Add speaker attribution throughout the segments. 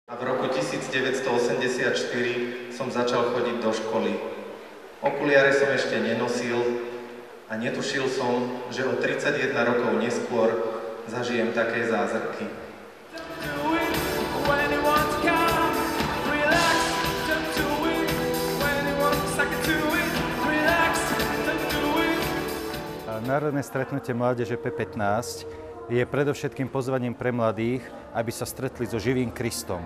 Speaker 1: A v roku 1984 som začal chodiť do školy. Okuliare som ešte nenosil a netušil som, že o 31 rokov neskôr zažijem také zázraky.
Speaker 2: Národné stretnutie mládeže P15 je predovšetkým pozvaním pre mladých, aby sa stretli so živým Kristom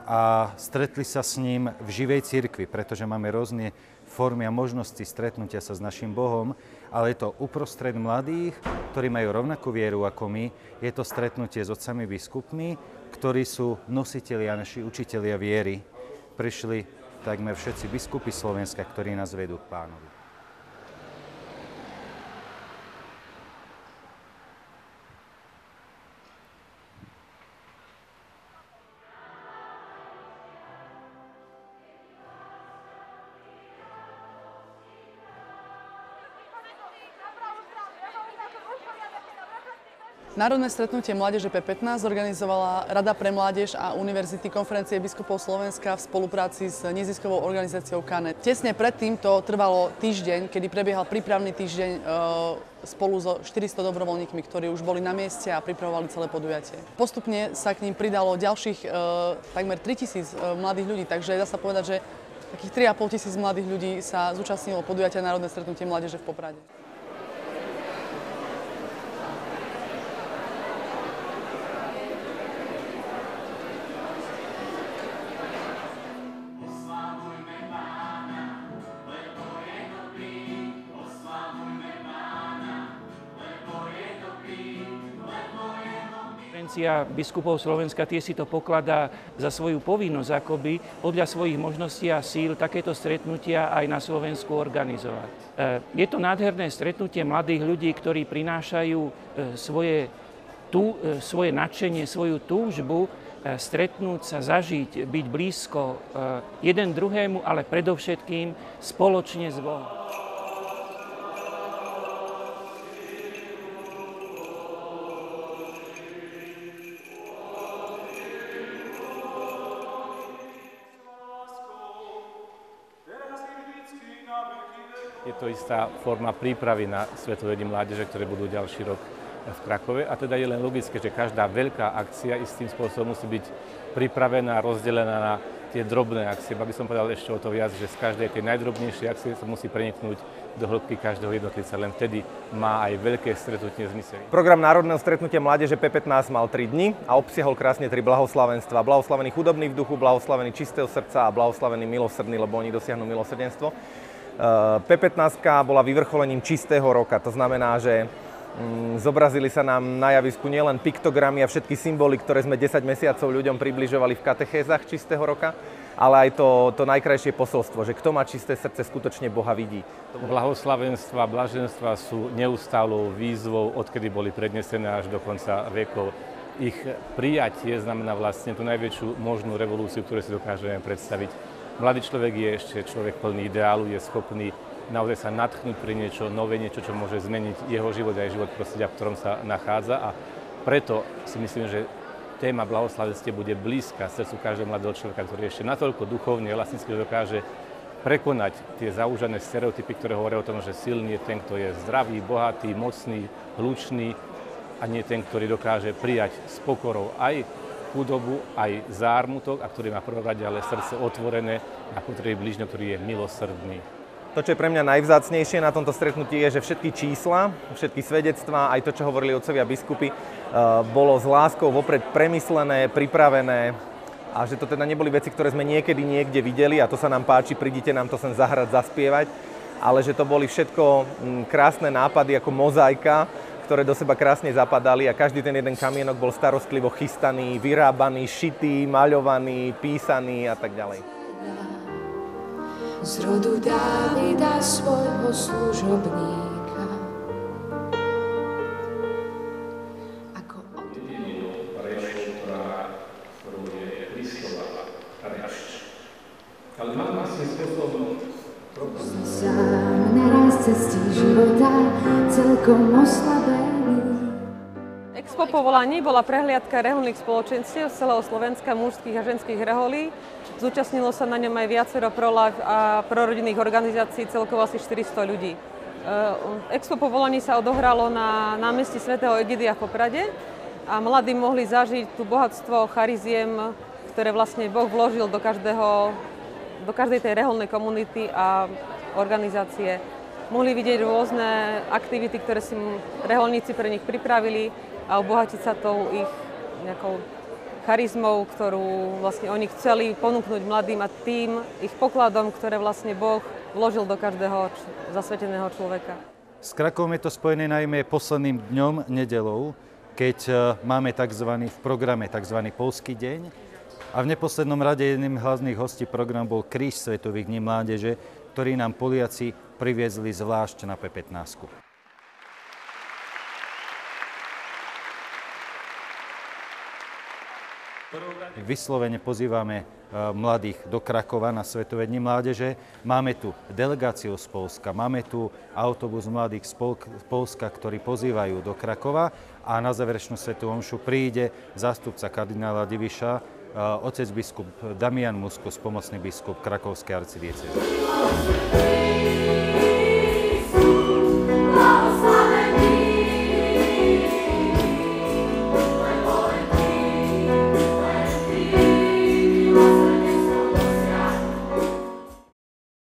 Speaker 2: a stretli sa s ním v živej cirkvi, pretože máme rôzne formy a možnosti stretnutia sa s našim Bohom, ale je to uprostred mladých, ktorí majú rovnakú vieru ako my. Je to stretnutie s otcami biskupmi, ktorí sú nositelia, naši učitelia viery. Prišli takmer všetci biskupy Slovenska, ktorí nás vedú k Pánovi.
Speaker 3: Národné stretnutie mládeže P15 zorganizovala Rada pre mládež a Univerzity konferencie biskupov Slovenska v spolupráci s neziskovou organizáciou Kanet. Tesne predtým to trvalo týždeň, kedy prebiehal prípravný týždeň spolu so 400 dobrovoľníkmi, ktorí už boli na mieste a pripravovali celé podujatie. Postupne sa k ním pridalo ďalších takmer 3000 mladých ľudí, takže dá sa povedať, že takých 3500 mladých ľudí sa zúčastnilo podujatia Národné stretnutie mládeže v Poprade.
Speaker 4: Konferencia biskupov Slovenska tie si to pokladá za svoju povinnosť akoby podľa svojich možností a síl takéto stretnutia aj na Slovensku organizovať. Je to nádherné stretnutie mladých ľudí, ktorí prinášajú svoje nadšenie, svoju túžbu stretnúť sa, zažiť, byť blízko jeden druhému, ale predovšetkým spoločne s Bohom.
Speaker 5: Je to istá forma prípravy na Svetové dni mládeže, ktoré budú ďalší rok v Krakove. A teda je len logické, že každá veľká akcia istým spôsobom musí byť pripravená, rozdelená na tie drobné akcie. Aby som povedal ešte o to viac, že z každej tej najdrobnejšej akcie sa musí preniknúť do hĺbky každého jednotlivca. Len vtedy má aj veľké stretnutie zmysel.
Speaker 6: Program Národného stretnutia mládeže P15 mal 3 dni a obsiahol krásne 3 blahoslavenstva. Blahoslavený chudobný v duchu, blahoslavený čistého srdca a blahoslavený milosrdný, lebo oni dosiahnu milosrdenstvo. P15 bola vyvrcholením čistého roka, to znamená, že zobrazili sa nám na javisku nielen piktogramy a všetky symboly, ktoré sme 10 mesiacov ľuďom približovali v katechézach čistého roka, ale aj to najkrajšie posolstvo, že kto má čisté srdce, skutočne Boha vidí.
Speaker 5: Blahoslavenstva, blaženstva sú neustálou výzvou, odkedy boli prednesené až do konca vekov. Ich prijatie znamená vlastne tú najväčšiu možnú revolúciu, ktorú si dokážeme predstaviť. Mladý človek je ešte človek plný ideálu, je schopný naozaj sa nadchnúť pri niečo nové, niečo, čo môže zmeniť jeho život aj život prostredia, v ktorom sa nachádza. A preto si myslím, že téma blahoslavenstiev bude blízka srdcu každého mladého človeka, ktorý ešte natoľko duchovne, vlastnícky dokáže prekonať tie zaužané stereotypy, ktoré hovoria o tom, že silný je ten, kto je zdravý, bohatý, mocný, hlučný a nie ten, ktorý dokáže prijať s pokorou aj chudobu, aj zármutok, a ktorý má prvom rade ale srdce otvorené na potreby blížneho, ktorý je milosrdný.
Speaker 6: To, čo je pre mňa najvzácnejšie na tomto stretnutí, je, že všetky čísla, všetky svedectvá, aj to, čo hovorili otcovia biskupy, bolo s láskou vopred premyslené, pripravené a že to teda neboli veci, ktoré sme niekedy niekde videli a to sa nám páči, prídite nám to sem zahrať, zaspievať, ale že to boli všetko krásne nápady ako mozaika, ktoré do seba krásne zapadali a každý ten jeden kamienok bol starostlivo chystaný, vyrábaný, šitý, maľovaný, písaný a tak ďalej.
Speaker 7: Z rodu Dávida svojho služobníka. Ako
Speaker 5: ktorú je Kristova reč. Ale mám vlastne spôsobom
Speaker 7: sám naraz cestí života celkom oslabený.
Speaker 8: Expo povolaní bola prehliadka reholných spoločenstiev z celého Slovenska, mužských a ženských reholí. Zúčastnilo sa na ňom aj viacero pro-life a prorodinných organizácií, celkovo asi 400 ľudí. Expo povolaní sa odohralo na námestí svätého Egidia v Poprade a mladí mohli zažiť tú bohatstvo chariziem, ktoré vlastne Boh vložil do každej tej reholnej komunity a organizácie. Mohli vidieť rôzne aktivity, ktoré si reholníci pre nich pripravili a obohatiť sa tou ich nejakou charizmou, ktorú vlastne oni chceli ponúknuť mladým a tým ich pokladom, ktoré vlastne Boh vložil do každého zasveteného človeka.
Speaker 2: S Krakovom je to spojené najmä posledným dňom, nedeľou, keď máme v programe tzv. Poľský deň. A v neposlednom rade jedným hlavných hostí programu bol Kríž Svetových dní mládeže, ktorý nám Poliaci priviezli zvlášť na P15. Vyslovene pozývame mladých do Krakova na Svetové dni mládeže. Máme tu delegáciu z Poľska, máme tu autobus mladých z Poľska, ktorí pozývajú do Krakova a na záverečnú svätú omšu príde zástupca kardinála Diviša, otec biskup Damian Muskus, pomocný biskup Krakovskej arcidiecézy.